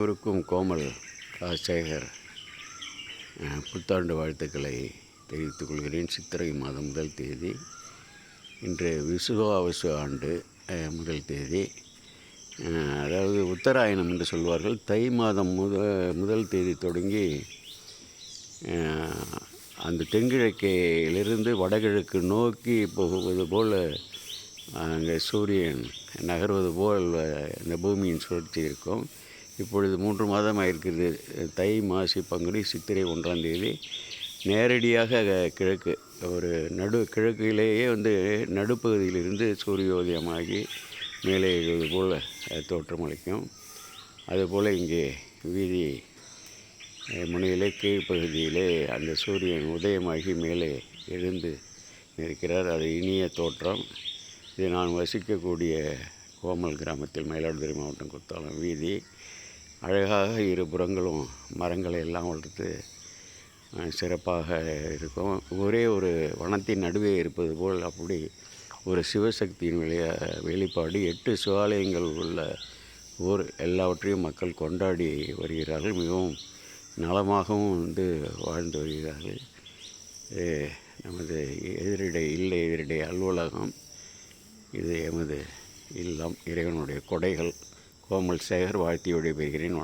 எல்லோருக்கும் கோமல் ராஜசேகர் புத்தாண்டு வாழ்த்துக்களை தெரிவித்துக் கொள்கிறேன். சித்திரை மாதம் முதல் தேதி, இன்று விசுவாவசு ஆண்டு முதல் தேதி. அதாவது உத்தராயணம் என்று சொல்வார்கள். தை மாதம் முதல் தேதி தொடங்கி அந்த தென்கிழக்கிலிருந்து வடகிழக்கு நோக்கி போகுவது போல் அங்கே சூரியன் நகர்வது போல் இந்த பூமியின் சுழற்சி இருக்கும். இப்பொழுது 3 மாதமாக இருக்கிறது. தை, மாசி, பங்குனி, சித்திரை 1ஆம் தேதி நேரடியாக கிழக்கு ஒரு கிழக்கிலேயே நடுப்பகுதியிலிருந்து சூரியோதயமாகி மேலே எழுவது போல் தோற்றமளிக்கும். அதுபோல் இங்கே வீதி முனையிலே கீழ்ப்பகுதியிலே அந்த சூரியன் உதயமாகி மேலே எழுந்து இருக்கிறார். அது இனிய தோற்றம். இது நான் வசிக்கக்கூடிய கோமல் கிராமத்தில், மயிலாடுதுறை மாவட்டம், குத்தாலம் வீதி. அழகாக இருபுறங்களும் மரங்களை எல்லாம் வளர்த்து சிறப்பாக இருக்கும். ஒரே ஒரு வனத்தின் நடுவே இருப்பது போல் அப்படி ஒரு சிவசக்தியின் வெளிப்பாடு. 8 சிவாலயங்கள் உள்ள ஊர். எல்லாவற்றையும் மக்கள் கொண்டாடி வருகிறார்கள். மிகவும் நலமாகவும் வாழ்ந்து வருகிறார்கள். நமது எதிரிடை அலுவலகம். இது எமது இல்லம். இறைவனுடைய கொடைகள். கோமல் சேகர் வாழ்த்தி விடைபெறுகிறேன்.